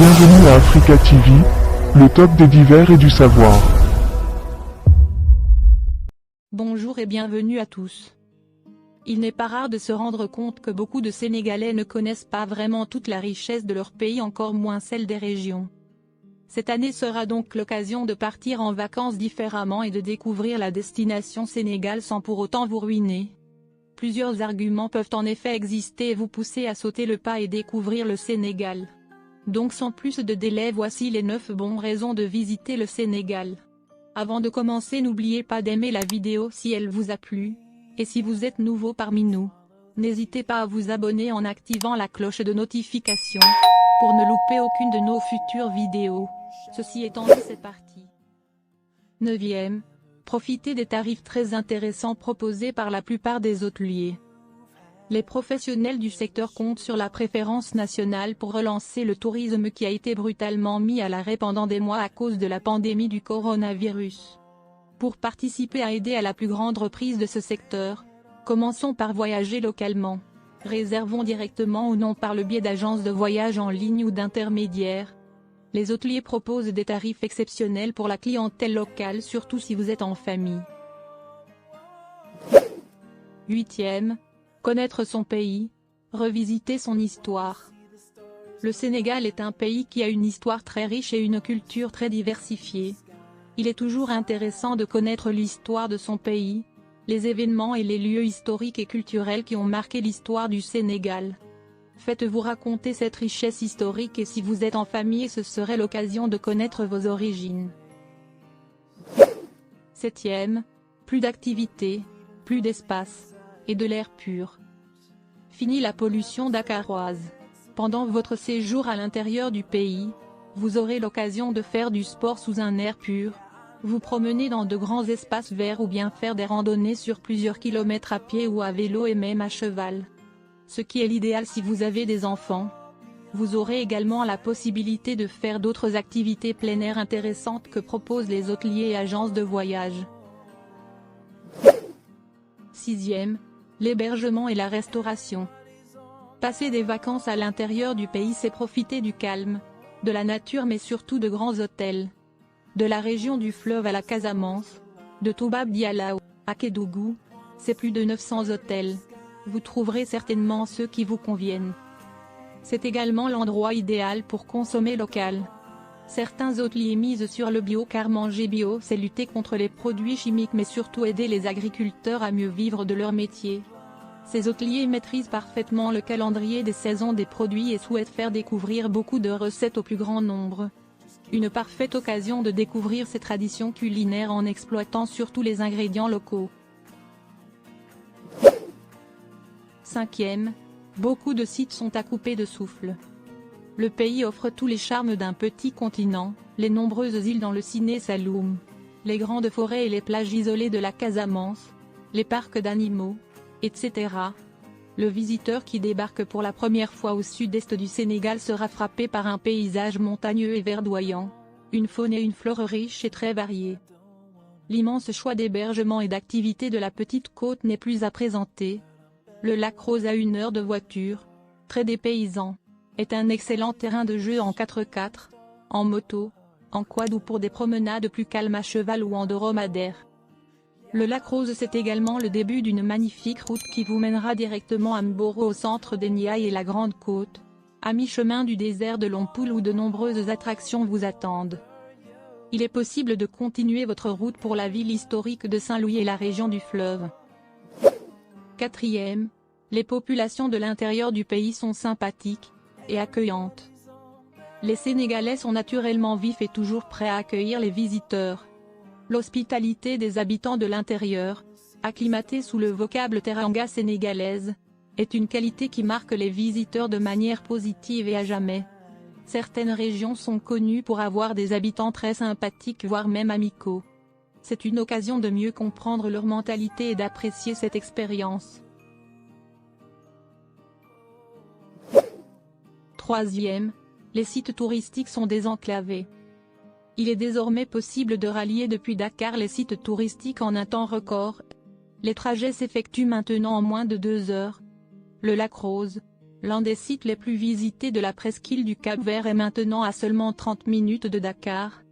Bienvenue à Africa TV, le top des divers et du savoir. Bonjour et bienvenue à tous. Il n'est pas rare de se rendre compte que beaucoup de Sénégalais ne connaissent pas vraiment toute la richesse de leur pays, encore moins celle des régions. Cette année sera donc l'occasion de partir en vacances différemment et de découvrir la destination Sénégal sans pour autant vous ruiner. Plusieurs arguments peuvent en effet exister et vous pousser à sauter le pas et découvrir le Sénégal. Donc sans plus de délai, voici les 9 bonnes raisons de visiter le Sénégal. Avant de commencer, n'oubliez pas d'aimer la vidéo si elle vous a plu. Et si vous êtes nouveau parmi nous, n'hésitez pas à vous abonner en activant la cloche de notification, pour ne louper aucune de nos futures vidéos. Ceci étant dit, c'est parti. 9e. Profitez des tarifs très intéressants proposés par la plupart des hôteliers. Les professionnels du secteur comptent sur la préférence nationale pour relancer le tourisme qui a été brutalement mis à l'arrêt pendant des mois à cause de la pandémie du coronavirus. Pour participer à aider à la plus grande reprise de ce secteur, commençons par voyager localement. Réservons directement ou non par le biais d'agences de voyage en ligne ou d'intermédiaires. Les hôteliers proposent des tarifs exceptionnels pour la clientèle locale, surtout si vous êtes en famille. 8e. Connaître son pays, revisiter son histoire. Le Sénégal est un pays qui a une histoire très riche et une culture très diversifiée. Il est toujours intéressant de connaître l'histoire de son pays, les événements et les lieux historiques et culturels qui ont marqué l'histoire du Sénégal. Faites-vous raconter cette richesse historique et si vous êtes en famille, ce serait l'occasion de connaître vos origines. 7e. Plus d'activités, plus d'espace, et de l'air pur. Fini la pollution dakaroise. Pendant votre séjour à l'intérieur du pays, vous aurez l'occasion de faire du sport sous un air pur, vous promener dans de grands espaces verts ou bien faire des randonnées sur plusieurs kilomètres à pied ou à vélo et même à cheval. Ce qui est l'idéal si vous avez des enfants. Vous aurez également la possibilité de faire d'autres activités plein air intéressantes que proposent les hôteliers et agences de voyage. 6e. L'hébergement et la restauration. Passer des vacances à l'intérieur du pays, c'est profiter du calme, de la nature mais surtout de grands hôtels. De la région du fleuve à la Casamance, de Toubab Dialaw à Kédougou, c'est plus de 900 hôtels. Vous trouverez certainement ceux qui vous conviennent. C'est également l'endroit idéal pour consommer local. Certains hôteliers misent sur le bio car manger bio c'est lutter contre les produits chimiques mais surtout aider les agriculteurs à mieux vivre de leur métier. Ces hôteliers maîtrisent parfaitement le calendrier des saisons des produits et souhaitent faire découvrir beaucoup de recettes au plus grand nombre. Une parfaite occasion de découvrir ces traditions culinaires en exploitant surtout les ingrédients locaux. 5e. Beaucoup de sites sont à couper de souffle. Le pays offre tous les charmes d'un petit continent, les nombreuses îles dans le Ciné Saloum, les grandes forêts et les plages isolées de la Casamance, les parcs d'animaux, etc. Le visiteur qui débarque pour la première fois au sud-est du Sénégal sera frappé par un paysage montagneux et verdoyant, une faune et une flore riches et très variées. L'immense choix d'hébergement et d'activités de la petite côte n'est plus à présenter. Le lac Rose à 1 heure de voiture, très dépaysant, est un excellent terrain de jeu en 4x4, en moto, en quad ou pour des promenades plus calmes à cheval ou en dromadaire. Le lac Rose, c'est également le début d'une magnifique route qui vous mènera directement à Mboro au centre des Niayes et la Grande Côte, à mi-chemin du désert de Lompoul où de nombreuses attractions vous attendent. Il est possible de continuer votre route pour la ville historique de Saint-Louis et la région du fleuve. 4e. Les populations de l'intérieur du pays sont sympathiques et accueillantes. Les Sénégalais sont naturellement vifs et toujours prêts à accueillir les visiteurs. L'hospitalité des habitants de l'intérieur, acclimatés sous le vocable teranga sénégalaise, est une qualité qui marque les visiteurs de manière positive et à jamais. Certaines régions sont connues pour avoir des habitants très sympathiques voire même amicaux. C'est une occasion de mieux comprendre leur mentalité et d'apprécier cette expérience. 3e. Les sites touristiques sont désenclavés. Il est désormais possible de rallier depuis Dakar les sites touristiques en un temps record. Les trajets s'effectuent maintenant en moins de 2 heures. Le lac Rose, L'un des sites les plus visités de la presqu'île du Cap-Vert est maintenant à seulement 30 minutes de Dakar.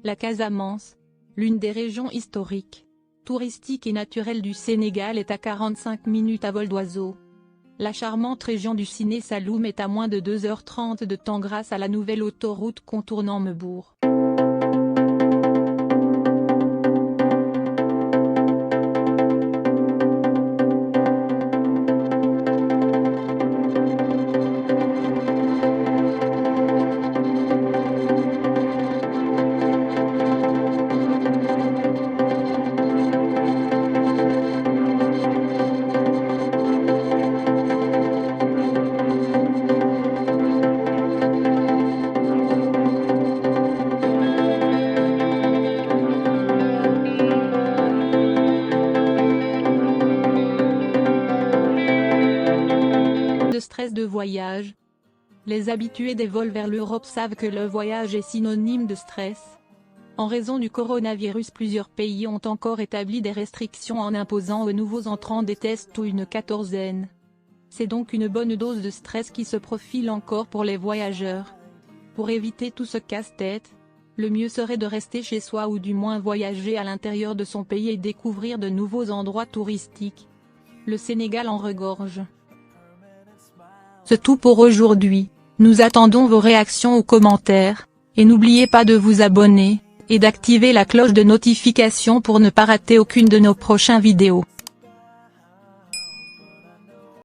La Casamance, l'une des régions historiques, touristiques et naturelles du Sénégal, est à 45 minutes à vol d'oiseau. La charmante région du Siné Saloum est à moins de 2h30 de temps grâce à la nouvelle autoroute contournant Mebour. De stress de voyage. Les habitués des vols vers l'Europe savent que le voyage est synonyme de stress. En raison du coronavirus, plusieurs pays ont encore établi des restrictions en imposant aux nouveaux entrants des tests ou une quatorzaine. C'est donc une bonne dose de stress qui se profile encore pour les voyageurs. Pour éviter tout ce casse-tête, le mieux serait de rester chez soi ou du moins voyager à l'intérieur de son pays et découvrir de nouveaux endroits touristiques. Le Sénégal en regorge. C'est tout pour aujourd'hui, nous attendons vos réactions aux commentaires, et n'oubliez pas de vous abonner, et d'activer la cloche de notification pour ne pas rater aucune de nos prochaines vidéos.